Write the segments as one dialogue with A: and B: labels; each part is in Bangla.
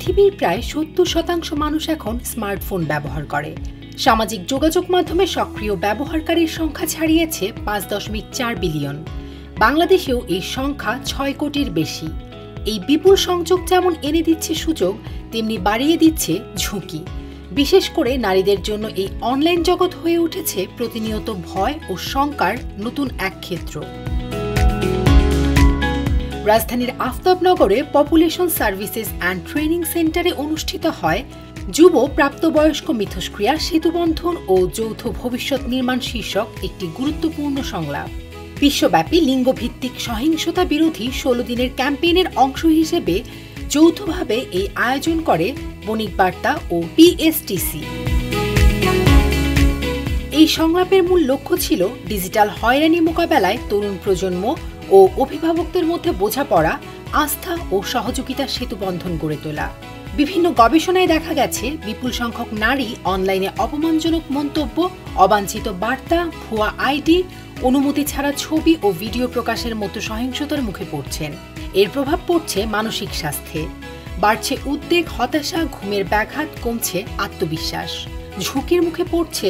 A: পৃথিবীর প্রায় ৭০% মানুষ এখন স্মার্টফোন ব্যবহার করে। সামাজিক যোগাযোগ মাধ্যমে সক্রিয় ব্যবহারকারীর সংখ্যা ছাড়িয়েছে ৫.৪ বিলিয়ন। বাংলাদেশেও এই সংখ্যা ৬ কোটির বেশি। এই বিপুল সংযোগ যেমন এনে দিচ্ছে সুযোগ, তেমনি বাড়িয়ে দিচ্ছে ঝুঁকি। বিশেষ করে নারীদের জন্য এই অনলাইন জগৎ হয়ে উঠেছে প্রতিনিয়ত ভয় ও শঙ্কার নতুন এক ক্ষেত্র। রাজধানীর আফতাবনগরে পপুলেশন সার্ভিসেস অ্যান্ড ট্রেনিং সেন্টারে অনুষ্ঠিত হয় যুব প্রাপ্তবয়স্ক মিথস্ক্রিয়া সেতুবন্ধন ও যৌথ ভবিষ্যৎ নির্মাণ শীর্ষক একটি গুরুত্বপূর্ণ সংলাপ। বিশ্বব্যাপী লিঙ্গভিত্তিক সহিংসতা বিরোধী ১৬ দিনের ক্যাম্পেইনের অংশ হিসেবে যৌথভাবে এই আয়োজন করে বণিক বার্তা ও পিএসটিসি। এই সংলাপের মূল লক্ষ্য ছিল ডিজিটাল হয়রানি মোকাবেলায় তরুণ প্রজন্ম ও অভিভাবকদের মধ্যে বোঝাপড়া, আস্থা ও সহযোগিতার সেতুবন্ধন গড়ে তোলা। বিভিন্ন গবেষণায় দেখা গেছে বিপুল সংখ্যক নারী অনলাইনে অপমানজনক মন্তব্য, অবাঞ্ছিত বার্তা, ভুয়া আইডি, অনুমতি ছাড়া ছবি ও ভিডিও প্রকাশের মতো সহিংসতার মুখে পড়ছেন। এর প্রভাব পড়ছে মানসিক স্বাস্থ্যে, বাড়ছে উদ্বেগ, হতাশা, ঘুমের ব্যাঘাত, কমছে আত্মবিশ্বাস। ঝুঁকির মুখে পড়ছে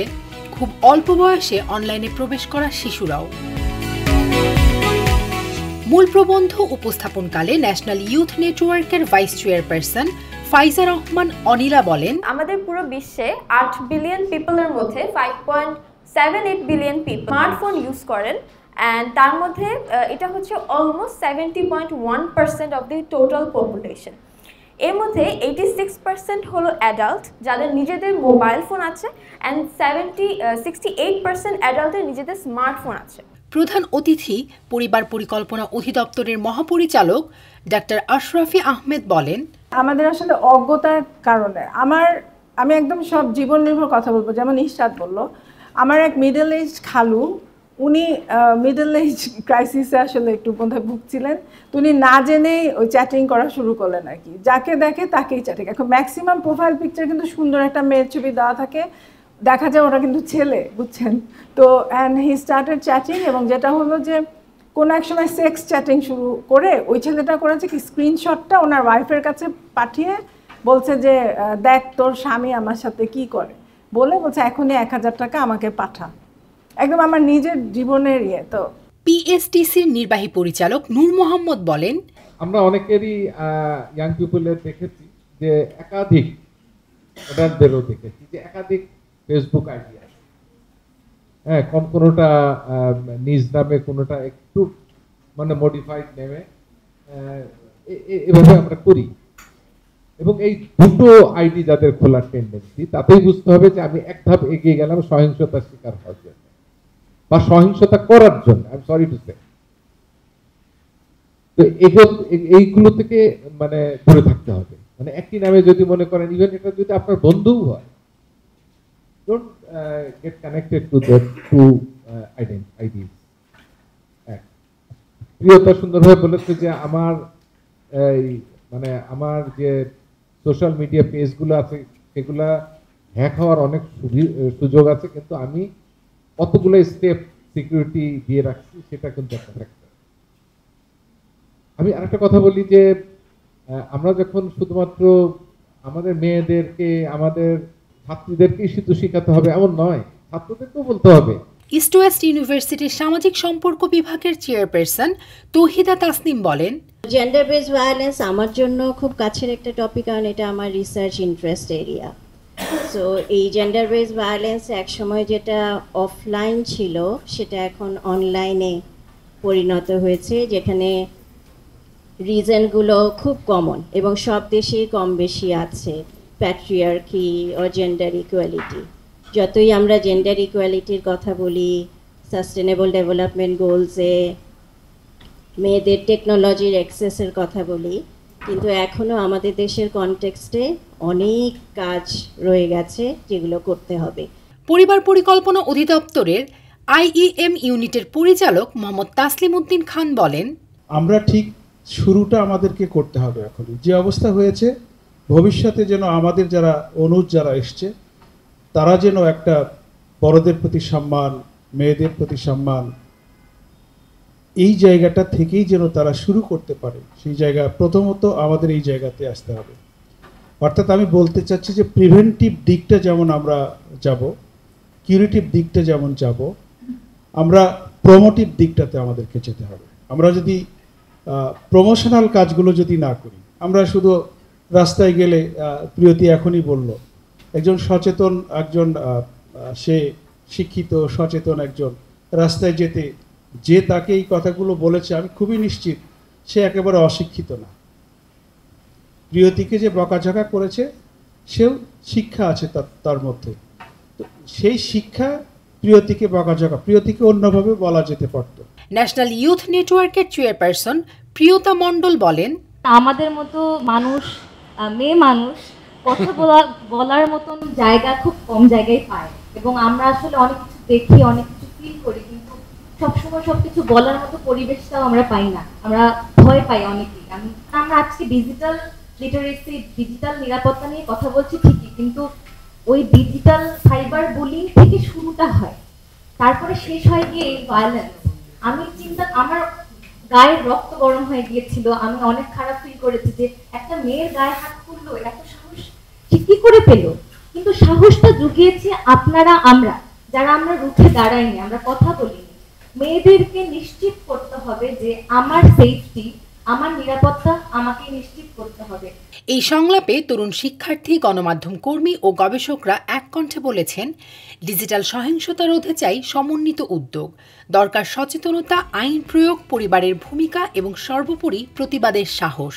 A: খুব অল্প বয়সে অনলাইনে প্রবেশ করা শিশুরাও। মূল প্রবন্ধ উপস্থাপনকালে ন্যাশনাল ইউথ নেটওয়ার্কের ভাইস চেয়ারপারসন ফাইজা রহমান অনিলা বলেন,
B: আমাদের পুরো বিশ্বে ৮ বিলিয়ন পিপলের মধ্যে 5.78 বিলিয়ন পিপল স্মার্টফোন ইউজ করেন, অ্যান্ড তার মধ্যে এটা হচ্ছে almost 70.1% of the total population. এর মধ্যে 86% হলো অ্যাডাল্ট যাদের নিজেদের মোবাইল ফোন আছে, অ্যান্ড 68% অ্যাডাল্টের নিজেদের স্মার্টফোন আছে।
A: প্রধান অতিথি পরিবার পরিকল্পনা অধিদপ্তরের মহাপরিচালক ডাক্তার আশরাফি আহমেদ বলেন,
C: আমাদের আসলে অজ্ঞতার কারণে আমি একদম সব জীবন নির্ভর কথা বলবো। যেমন ইশরাত বলল, আমার এক মিডল এজ খালু, উনি মিডল এজ ক্রাইসিসে আসলে একটু বোধহয় ভুগছিলেন, তো উনি না জেনেই ওই চ্যাটিং করা শুরু করলেন আর কি। যাকে দেখে তাকেই চ্যাটিং। এখন ম্যাক্সিমাম প্রোফাইল পিকচার কিন্তু সুন্দর একটা মেয়ের ছবি দেওয়া থাকে, দেখা যায় ওটা কিন্তু ছেলে, বুঝছেন তো। অ্যান্ড হি স্টার্টেড চ্যাটিং, এবং যেটা হলো যে কোনো এক সময় সেক্স চ্যাটিং শুরু করে ওই ছেলেটা করেছে কি, স্ক্রিনশটটা ওনার ওয়াইফের কাছে পাঠিয়ে বলছে যে দেখ তোর স্বামী আমার সাথে কি করে, বলে বলছে এখনই ১,০০০ টাকা আমাকে পাঠা। একদম আমার নিজের জীবনের ইয়ে। তো
A: পিএসটিসির নির্বাহী পরিচালক নূর মোহাম্মদ বলেন,
D: আমরা অনেকেরই ইয়াং পিপলের দেখেছি যে একাধিক ওটারদেরও দেখেছি যে একাধিক ফেসবুক আইডি আছে। হ্যাঁ, কোনোটা নিজ নামে, কোনোটা একটু মানে মডিফাইড নেমে, এভাবে আমরা করি। এবং এই দুটো আইডি যাদের খোলার টেন্ডেন্সি, তাতেই বুঝতে হবে যে আমি এক ধাপ এগিয়ে গেলাম সহিংসতার শিকার হওয়ার জন্য বা সহিংসতা করার জন্য। I am sorry to say. তো এইগুলো থেকে মানে দূরে থাকতে হবে। মানে একই নামে যদি মনে করেন, ইভেন এটা যদি আপনার বন্ধুও হয়, don't get connected to the two IDs. প্রিয়তা সুন্দরভাবে বলেছে যে আমার মানে আমার যে সোশ্যাল মিডিয়া পেজগুলো আছে সেগুলা হ্যাক হওয়ার অনেক সুযোগ আছে, কিন্তু আমি কতগুলো স্টেপ সিকিউরিটি দিয়ে রাখছি সেটা কিন্তু একটা ফ্যাক্টর। আমি আরেকটা কথা বলি যে আমরা যখন শুধুমাত্র আমাদের মেয়েদেরকে, আমাদের ছাত্রীদেরকেই শুধু শেখাতে হবে এমন নয়, ছাত্রদেরকেও বলতে হবে।
A: ইস্ট ওয়েস্ট ইউনিভার্সিটির সামাজিক সম্পর্ক বিভাগের চেয়ারপারসন তৌহিদা তাসনিম বলেন,
E: জেন্ডার বেস ভায়োলেন্স আমার জন্য খুব কাছের একটা টপিক, কারণ এটা আমার রিসার্চ ইন্টারেস্ট এরিয়া। সো এই জেন্ডার বেস ভায়োলেন্স একসময় যেটা অফলাইন ছিল সেটা এখন অনলাইনে পরিণত হয়েছে, যেখানে রিজনগুলো খুব কমন এবং সব দেশেই কম বেশি আছে। প্যাট্রিয়ার্কি ও জেন্ডার ইকুয়ালিটি, যতই আমরা জেন্ডার ইকুয়ালিটির কথা বলি, সাস্টেনেবল ডেভেলপমেন্ট গোলসে মেয়েদের টেকনোলজির অ্যাক্সেসের কথা বলি, কিন্তু এখনও আমাদের দেশের কনটেক্সটে অনেক কাজ রয়ে গেছে যেগুলো করতে হবে।
A: পরিবার পরিকল্পনা অধিদপ্তরের আইইএম ইউনিটের পরিচালক মোহাম্মদ তাসলিম উদ্দিন খান বলেন,
F: আমরা ঠিক শুরুটা আমাদেরকে করতে হবে। এখন যে অবস্থা হয়েছে, ভবিষ্যতে যেন আমাদের যারা অনুজ যারা এসছে তারা যেন একটা বড়দের প্রতি সম্মান, মেয়েদের প্রতি সম্মান, এই জায়গাটা থেকেই যেন তারা শুরু করতে পারে। সেই জায়গা প্রথমত আমাদের এই জায়গাতে আসতে হবে। অর্থাৎ আমি বলতে চাচ্ছি যে প্রিভেন্টিভ দিকটা যেমন আমরা যাব, কিউরেটিভ দিকটা যেমন যাব, আমরা প্রমোটিভ দিকটাতে আমাদেরকে যেতে হবে। আমরা যদি প্রমোশনাল কাজগুলো যদি না করি, আমরা শুধু রাস্তায় গেলে, প্রিয়তি এখনই বলল, একজন সচেতন, একজন সে শিক্ষিত সচেতন একজন রাস্তায় যেতে যে তাকে এই কথাগুলো বলেছে, আমি খুবই নিশ্চিত সে একেবারে অশিক্ষিত না। প্রিয়তিকে যে বকাঝকা করেছে সেও শিক্ষা আছে তার মধ্যে, তো সেই শিক্ষা প্রিয়তিকে বকাঝকা, প্রিয়তিকে অন্যভাবে বলা যেতে পারত।
A: ন্যাশনাল ইউথ নেটওয়ার্কের চেয়ারপারসন প্রিয়তা মণ্ডল বলেন,
G: আমাদের মতো মানুষ, মেয়ে মানুষ কথা বলার মতন জায়গা খুব কম জায়গায় পায়, এবং আমরা আসলে অনেক কিছু দেখি, অনেক কিছু ফিল করি, কিন্তু সবসময় সবকিছু বলার মতো পরিবেশটাও আমরা পাই না, আমরা ভয় পাই অনেকেই। আমরা আজকে ডিজিটাল লিটারেসি, ডিজিটাল নিরাপত্তা নিয়ে কথা বলছি ঠিকই, কিন্তু ওই ডিজিটাল সাইবার বুলিং থেকে শুরুটা হয়, তারপরে শেষ হয় গিয়ে এই ভায়োলেন্স। আমার গায়ের রক্ত গরম হয়ে গিয়েছিল, আমি অনেক খারাপ ফিল করেছি যে একটা মেয়ের গায়ে হাত তুললো, এত সাহস কি করে পেল? কিন্তু সাহসটা জুগিয়েছে আপনারা, আমরা যারা আমরা রুখে দাঁড়াইনি, আমরা কথা বলিনি। মেয়েদেরকে নিশ্চিত করতে হবে যে আমার সেফটি, আমার নিরাপত্তা আমাকে নিশ্চিত করতে হবে।
A: এই সংলাপে তরুণ শিক্ষার্থী, গণমাধ্যম কর্মী ও গবেষকরা এক কণ্ঠে বলেছেন, ডিজিটাল সহিংসতা রোধে চাই সমন্বিত উদ্যোগ, দরকার সচেতনতা, আইন প্রয়োগ, পরিবারের ভূমিকা এবং সর্বোপরি প্রতিবাদের সাহস।